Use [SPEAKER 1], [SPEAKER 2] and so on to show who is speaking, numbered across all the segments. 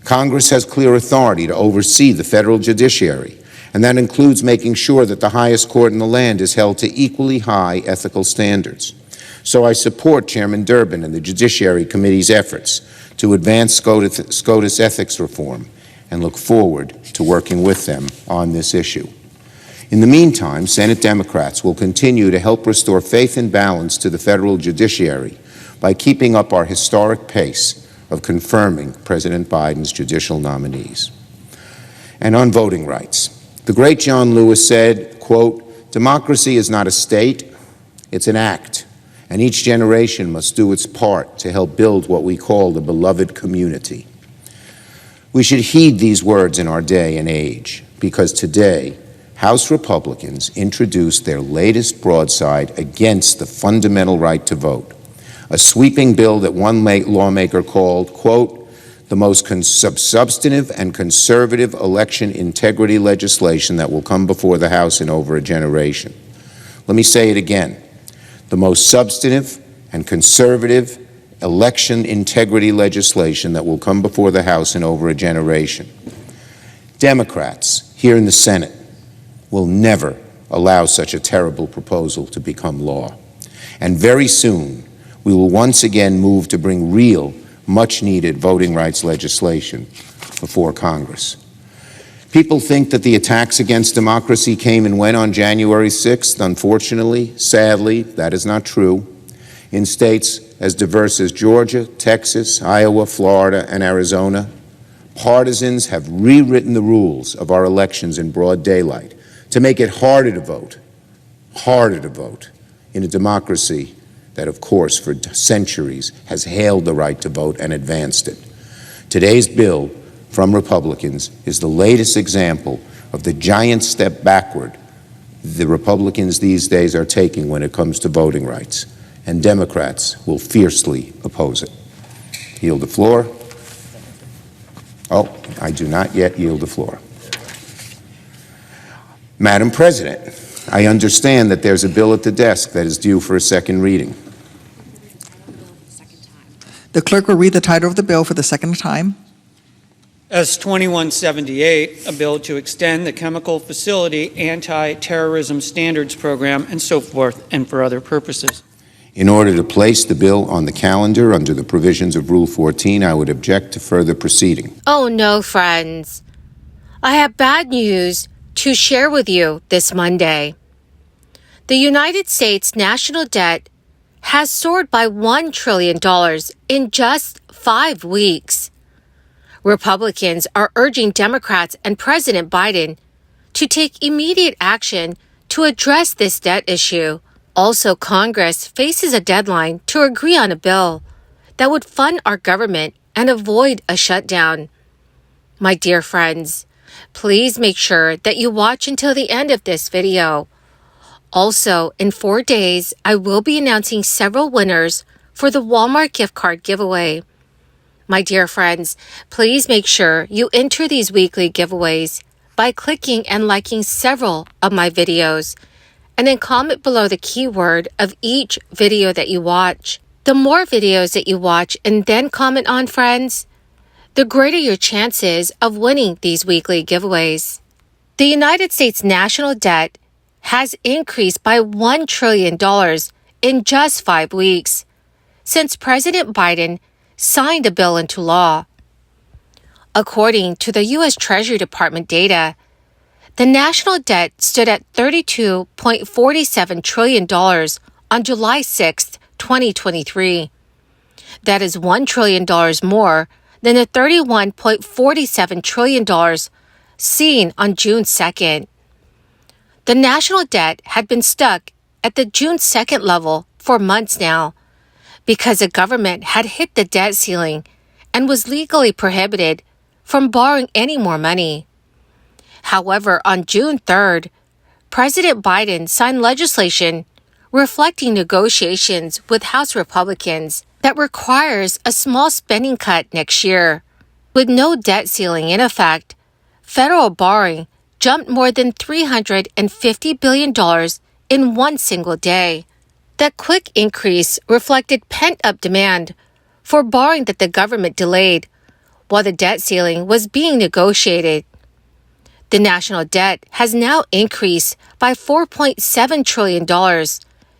[SPEAKER 1] Congress has clear authority to oversee the federal judiciary, and that includes making sure that the highest court in the land is held to equally high ethical standards. So I support Chairman Durbin and the Judiciary Committee's efforts to advance SCOTUS ethics reform and look forward to working with them on this issue. In the meantime, Senate Democrats will continue to help restore faith and balance to the federal judiciary by keeping up our historic pace of confirming President Biden's judicial nominees. And on voting rights, the great John Lewis said, quote, "Democracy is not a state, it's an act, and each generation must do its part to help build what we call the beloved community." We should heed these words in our day and age, because today, House Republicans introduced their latest broadside against the fundamental right to vote, a sweeping bill that one lawmaker called, quote, "the most substantive and conservative election integrity legislation that will come before the House in over a generation." Let me say it again. The most substantive and conservative election integrity legislation that will come before the House in over a generation. Democrats here in the Senate will never allow such a terrible proposal to become law. And very soon, we will once again move to bring real, much-needed voting rights legislation before Congress. People think that the attacks against democracy came and went on January 6th. Unfortunately, sadly, that is not true. In states as diverse as Georgia, Texas, Iowa, Florida, and Arizona, partisans have rewritten the rules of our elections in broad daylight to make it harder to vote in a democracy that, of course, for centuries has hailed the right to vote and advanced it. Today's bill from Republicans is the latest example of the giant step backward the Republicans these days are taking when it comes to voting rights, and Democrats will fiercely oppose it. Yield the floor. Oh, I do not yet yield the floor. Madam President, I understand that there's a bill at the desk that is due for a second reading.
[SPEAKER 2] The clerk will read the title of the bill for the second time.
[SPEAKER 3] S-2178, a bill to extend the Chemical Facility Anti-Terrorism Standards Program and so forth, and for other purposes.
[SPEAKER 1] In order to place the bill on the calendar under the provisions of Rule 14, I would object to further proceeding.
[SPEAKER 4] Oh no, friends. I have bad news to share with you this Monday. The United States national debt has soared by $1 trillion in just 5 weeks. Republicans are urging Democrats and President Biden to take immediate action to address this debt issue. Also, Congress faces a deadline to agree on a bill that would fund our government and avoid a shutdown. My dear friends, please make sure that you watch until the end of this video. Also, in 4 days, I will be announcing several winners for the Walmart gift card giveaway. My dear friends, please make sure you enter these weekly giveaways by clicking and liking several of my videos, and then comment below the keyword of each video that you watch. The more videos that you watch and then comment on, friends, the greater your chances of winning these weekly giveaways. The United States national debt has increased by $1 trillion in just 5 weeks since President Biden signed a bill into law. According to the U.S. Treasury Department data, the national debt stood at $32.47 trillion on July 6, 2023. That is $1 trillion more than the $31.47 trillion seen on June 2nd. The national debt had been stuck at the June 2nd level for months now because the government had hit the debt ceiling and was legally prohibited from borrowing any more money. However, on June 3rd, President Biden signed legislation reflecting negotiations with House Republicans that requires a small spending cut next year. With no debt ceiling in effect, federal borrowing jumped more than $350 billion in one single day. That quick increase reflected pent-up demand for borrowing that the government delayed, while the debt ceiling was being negotiated. The national debt has now increased by $4.7 trillion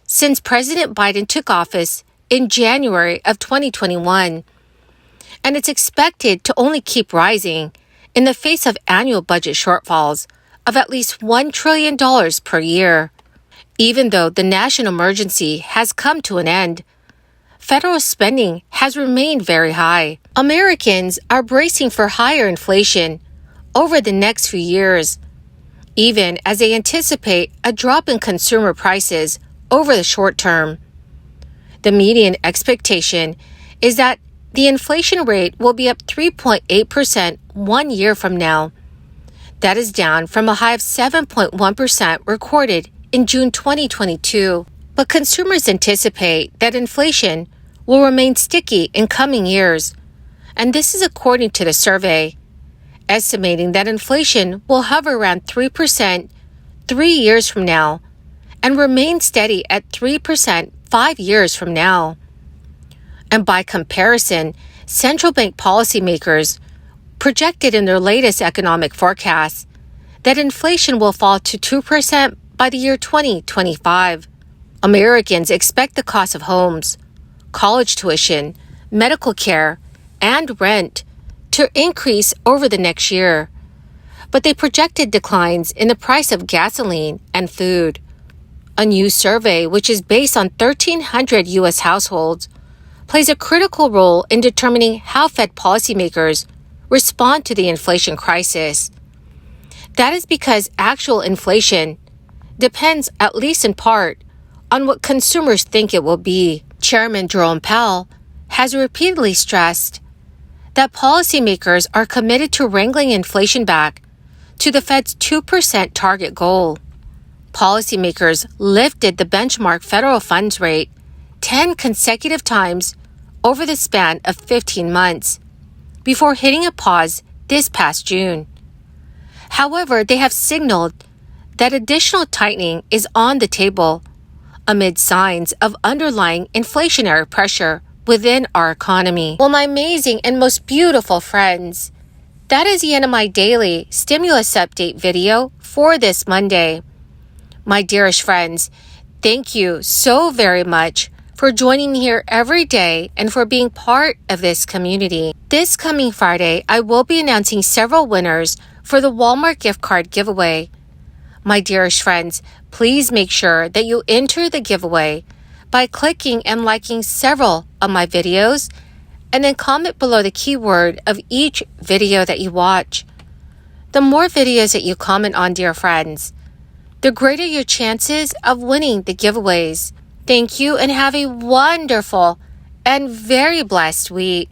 [SPEAKER 4] since President Biden took office in January of 2021, and it's expected to only keep rising in the face of annual budget shortfalls of at least $1 trillion per year. Even though the national emergency has come to an end, federal spending has remained very high. Americans are bracing for higher inflation over the next few years, even as they anticipate a drop in consumer prices over the short term. The median expectation is that the inflation rate will be up 3.8% 1 year from now. That is down from a high of 7.1% recorded in June 2022. But consumers anticipate that inflation will remain sticky in coming years, and this is according to the survey, estimating that inflation will hover around 3% 3 years from now and remain steady at 3% 5 years from now. And by comparison, central bank policymakers projected in their latest economic forecasts that inflation will fall to 2% by the year 2025. Americans expect the cost of homes, college tuition, medical care, and rent to increase over the next year, but they projected declines in the price of gasoline and food. A new survey, which is based on 1,300 U.S. households, plays a critical role in determining how Fed policymakers respond to the inflation crisis. That is because actual inflation depends, at least in part, on what consumers think it will be. Chairman Jerome Powell has repeatedly stressed that policymakers are committed to wrangling inflation back to the Fed's 2% target goal. Policymakers lifted the benchmark federal funds rate 10 consecutive times over the span of 15 months before hitting a pause this past June. However, they have signaled that additional tightening is on the table amid signs of underlying inflationary pressure within our economy. Well, my amazing and most beautiful friends, that is the end of my daily stimulus update video for this Monday. My dearest friends, thank you so very much for joining me here every day and for being part of this community. This coming Friday, I will be announcing several winners for the Walmart gift card giveaway. My dearest friends, please make sure that you enter the giveaway by clicking and liking several of my videos and then comment below the keyword of each video that you watch. The more videos that you comment on, dear friends, the greater your chances of winning the giveaways. Thank you and have a wonderful and very blessed week.